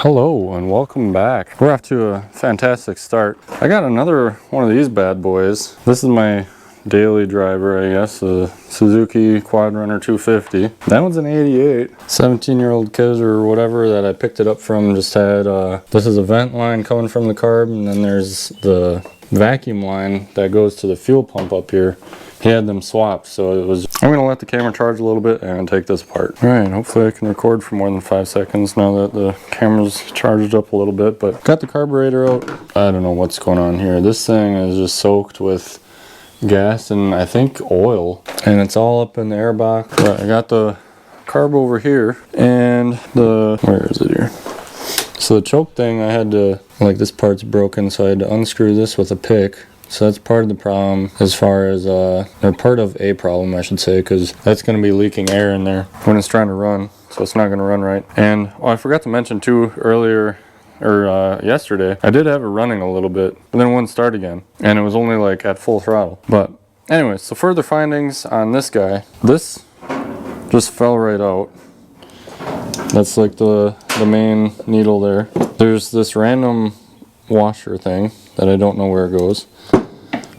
Hello and welcome back. We're off to a fantastic start. I got another one of these bad boys. This is my daily driver, I guess, a Suzuki Quadrunner 250. That one's an 88. 17-year-old kid or whatever that I picked it up from just had, this is a vent line coming from the carb, and then there's the vacuum line that goes to the fuel pump up here. He had them swapped, so it was. I'm gonna let the camera charge a little bit and take this apart. All right, hopefully I can record for more than 5 seconds now that the camera's charged up a little bit, but got the carburetor out. I don't know what's going on here. This thing is just soaked with gas and I think oil, and it's all up in the air box. But I got the carb over here and where is it here? So the choke thing, I had to, like, this part's broken, so I had to unscrew this with a pick. So that's part of the problem, as far as, or part of a problem, I should say, because that's going to be leaking air in there when it's trying to run, so it's not going to run right. And I forgot to mention too earlier, or yesterday, I did have it running a little bit, but then it wouldn't start again, and it was only like at full throttle. But anyways, so further findings on this guy, this just fell right out. That's like the main needle there. There's this random washer thing that I don't know where it goes.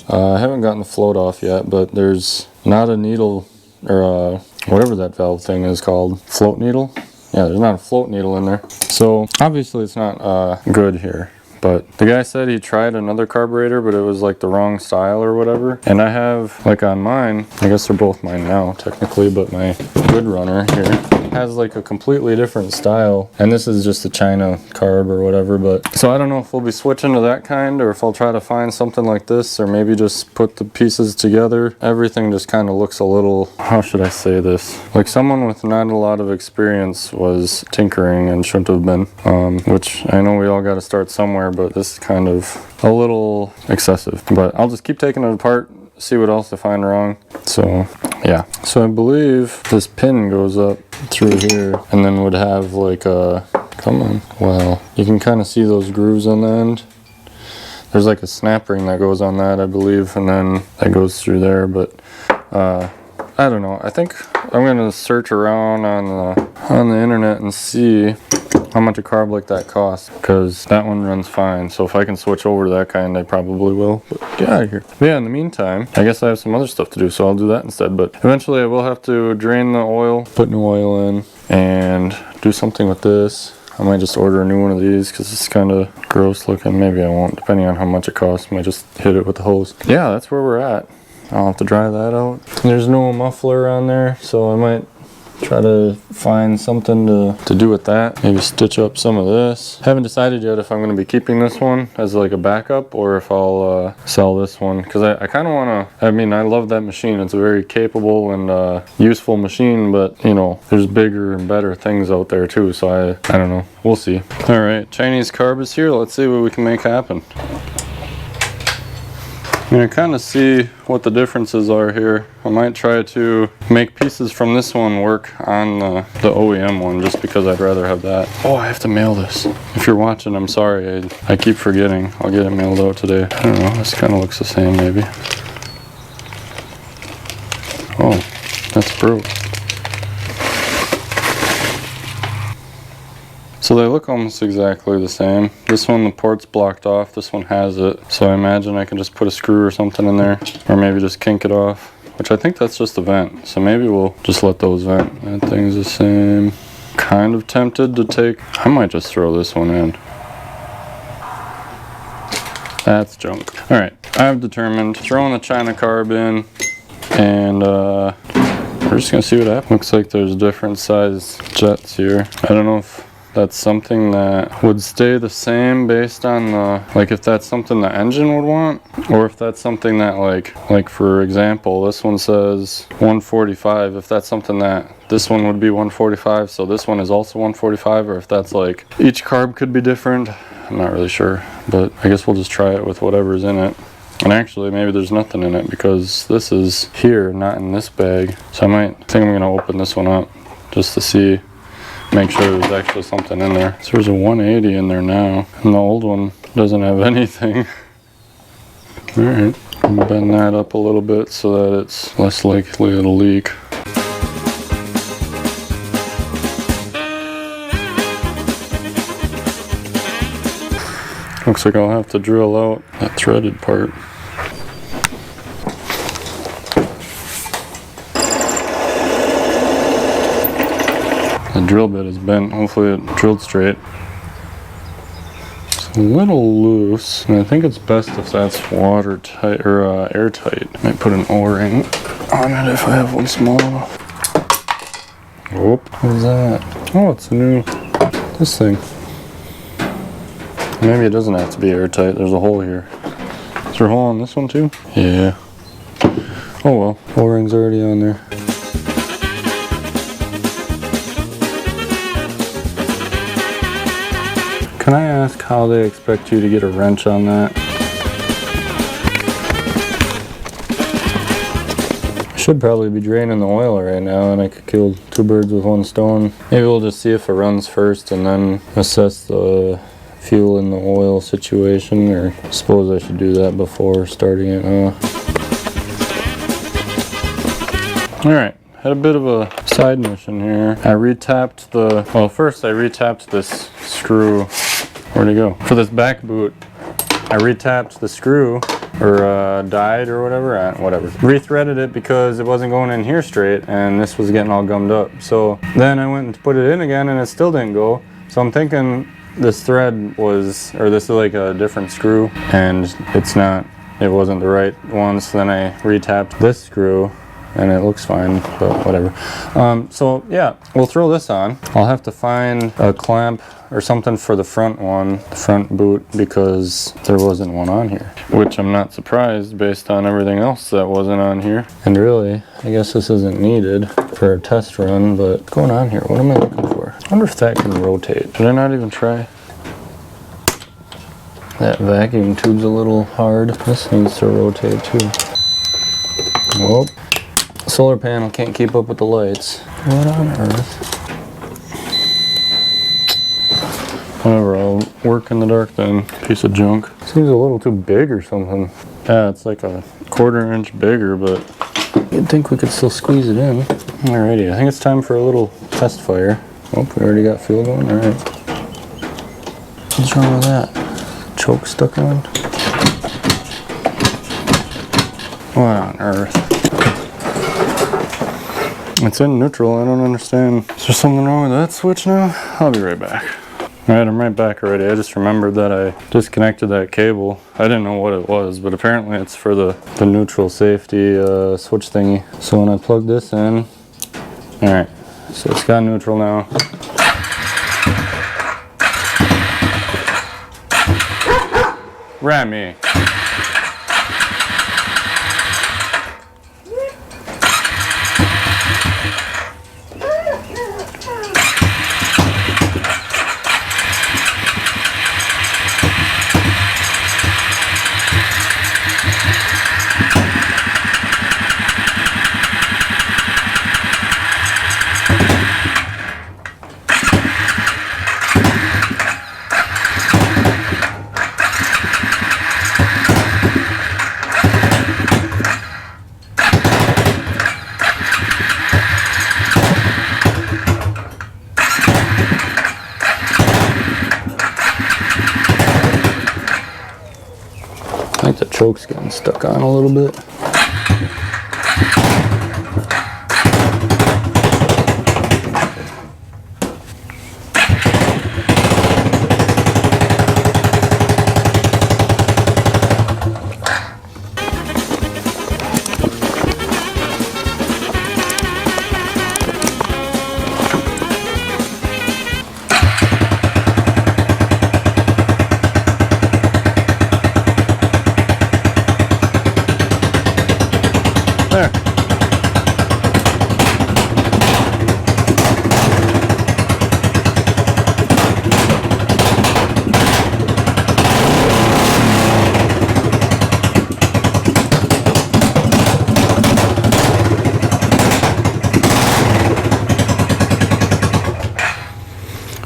I haven't gotten the float off yet, but there's not a needle, or whatever that valve thing is called, float needle. Yeah, there's not a float needle in there. So obviously it's not good here. But the guy said he tried another carburetor, but it was like the wrong style or whatever. And I have, like on mine, I guess they're both mine now technically, but my Good Runner here has like a completely different style. And this is just a China carb or whatever. But so I don't know if we'll be switching to that kind, or if I'll try to find something like this, or maybe just put the pieces together. Everything just kind of looks a little, how should I say this? Like someone with not a lot of experience was tinkering and shouldn't have been. Which I know we all got to start somewhere, but this is kind of a little excessive. But I'll just keep taking it apart, see what else I find wrong. So yeah, so I believe this pin goes up through here and then would have like a, come on, well, you can kind of see those grooves on the end. There's like a snap ring that goes on that, I believe, and then that goes through there. But I don't know, I think I'm gonna search around on the internet and see how much a carb like that costs, because that one runs fine. So if I can switch over to that kind, I probably will. But get out of here. But yeah, in the meantime, I guess I have some other stuff to do, so I'll do that instead. But eventually I will have to drain the oil, put new oil in, and do something with this. I might just order a new one of these because it's kind of gross looking. Maybe I won't, depending on how much it costs. I might just hit it with the hose. Yeah, that's where we're at. I'll have to dry that out. There's no muffler on there, so I might try to find something to do with that. Maybe stitch up some of this. Haven't decided yet if I'm going to be keeping this one as like a backup, or if I'll sell this one, because I kind of want to, I mean, I love that machine. It's a very capable and useful machine, but you know, there's bigger and better things out there too, so I don't know. We'll see. All right, Chinese carb is here. Let's see what we can make happen. I'm going to kind of see what the differences are here. I might try to make pieces from this one work on the OEM one, just because I'd rather have that. Oh, I have to mail this. If you're watching, I'm sorry. I keep forgetting. I'll get it mailed out today. I don't know. This kind of looks the same, maybe. Oh, that's broke. So they look almost exactly the same. This one, the port's blocked off. This one has it. So I imagine I can just put a screw or something in there, or maybe just kink it off, which I think that's just a vent. So maybe we'll just let those vent. That thing's the same. Kind of tempted to take, I might just throw this one in. That's junk. All right, I've determined throwing the China carb in, and we're just gonna see what happens. Looks like there's different size jets here. I don't know if that's something that would stay the same based on the, like if that's something the engine would want, or if that's something that like for example, this one says 145, if that's something that this one would be 145, so this one is also 145, or if that's like each carb could be different. I'm not really sure, but I guess we'll just try it with whatever's in it. And actually maybe there's nothing in it, because this is here, not in this bag. So I think I'm gonna open this one up just to see, make sure there's actually something in there. So there's a 180 in there now, and the old one doesn't have anything. All right, bend that up a little bit so that it's less likely it'll leak. Looks like I'll have to drill out that threaded part. The drill bit is bent. Hopefully it drilled straight. It's a little loose, and I think it's best if that's watertight or airtight. I might put an O-ring on it if I have one small enough. Whoop! What is that? Oh, it's a new this thing. Maybe it doesn't have to be airtight. There's a hole here. Is there a hole on this one too? Yeah. Oh well. O-ring's already on there. Can I ask how they expect you to get a wrench on that? I should probably be draining the oil right now, and I could kill two birds with one stone. Maybe we'll just see if it runs first and then assess the fuel in the oil situation, or I suppose I should do that before starting it. Alright, had a bit of a side mission here. I retapped the, well, first I retapped this screw. Where'd it go? For this back boot, I retapped the screw, or dyed or whatever, whatever. Rethreaded it because it wasn't going in here straight, and this was getting all gummed up. So then I went and put it in again, and it still didn't go. So I'm thinking this thread was, or this is like a different screw, and it's not, it wasn't the right one. So then I retapped this screw, and it looks fine, but whatever. So yeah, we'll throw this on. I'll have to find a clamp or something for the front one, the front boot, because there wasn't one on here. Which I'm not surprised based on everything else that wasn't on here. And really, I guess this isn't needed for a test run, but what's going on here? What am I looking for? I wonder if that can rotate. Did I not even try? That vacuum tube's a little hard. This needs to rotate too. Whoop. Solar panel can't keep up with the lights. What on earth? Whatever, I'll work in the dark then. Piece of junk. Seems a little too big or something. Yeah, it's like a 1/4 inch bigger, but you'd think we could still squeeze it in. Alrighty, I think it's time for a little test fire. Oh, we already got fuel going, alright. What's wrong with that? Choke stuck on? What on earth? It's in neutral, I don't understand. Is there something wrong with that switch now? I'll be right back. Alright, I'm right back already. I just remembered that I disconnected that cable. I didn't know what it was, but apparently it's for the neutral safety switch thingy. So when I plug this in, alright, so it's got neutral now. Ram me. I think the choke's getting stuck on a little bit. There.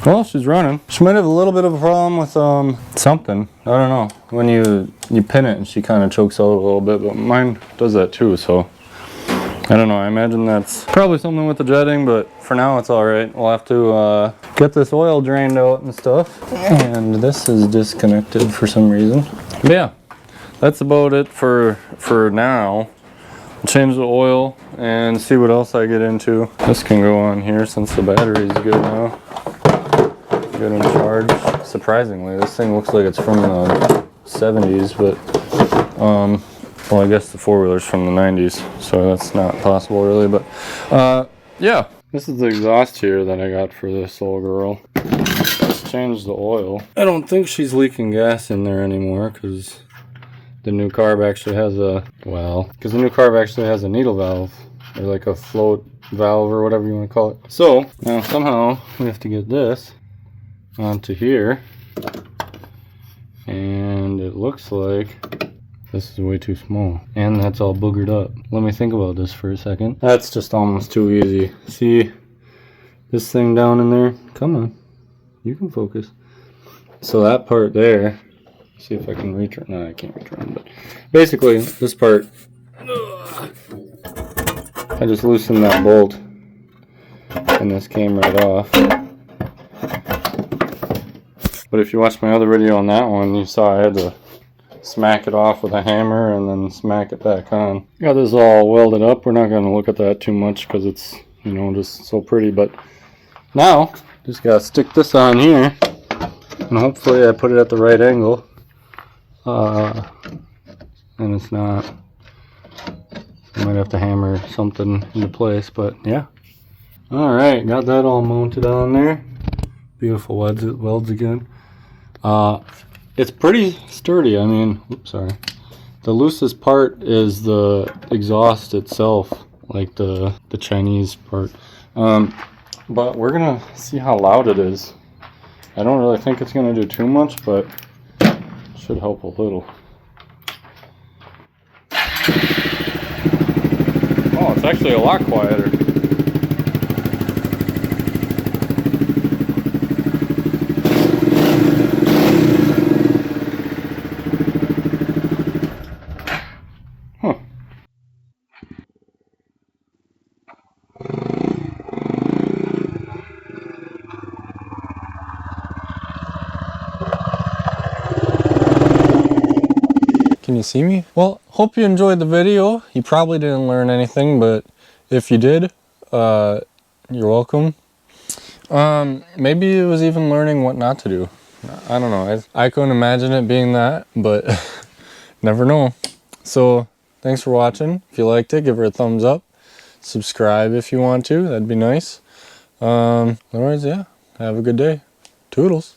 Well, she's running. She might have a little bit of a problem with something. I don't know. When you pin it and she kind of chokes out a little bit, but mine does that too, so I I don't know, I imagine that's probably something with the jetting, but for now it's all right. We'll have to get this oil drained out and stuff. And this is disconnected for some reason. But yeah, that's about it for now. I'll change the oil and see what else I get into. This can go on here since the battery is good now. Good and charged. Surprisingly, this thing looks like it's from the 70s, but well, I guess the four-wheeler's from the 90s, so that's not possible really, but yeah. This is the exhaust here that I got for this old girl. Let's change the oil. I don't think she's leaking gas in there anymore, because the new carb actually has a, because the new carb actually has a needle valve, or like a float valve, or whatever you want to call it. So, now somehow, we have to get this onto here, and it looks like this is way too small, and that's all boogered up. Let me think about this for a second. That's just almost too easy. See this thing down in there? Come on, you can focus. So that part there, see if I can reach it. No, I can't reach around, but basically this part, I just loosened that bolt and this came right off. But if you watched my other video on that one, you saw I had to smack it off with a hammer and then smack it back on. Got this all welded up. We're not going to look at that too much because it's, you know, just so pretty. But now, just got to stick this on here, and hopefully I put it at the right angle. And it's not. I might have to hammer something into place, but yeah. Alright, got that all mounted on there. Beautiful welds again. It's pretty sturdy. I mean, oops, sorry. The loosest part is the exhaust itself, like the Chinese part. But we're gonna see how loud it is. I don't really think it's gonna do too much, but it should help a little. Oh, it's actually a lot quieter. Can you see me? Well, hope you enjoyed the video. You probably didn't learn anything, but if you did, you're welcome. Maybe it was even learning what not to do. I don't know. I couldn't imagine it being that, but never know. So thanks for watching. If you liked it, give her a thumbs up. Subscribe if you want to. That'd be nice. Otherwise, yeah. Have a good day. Toodles.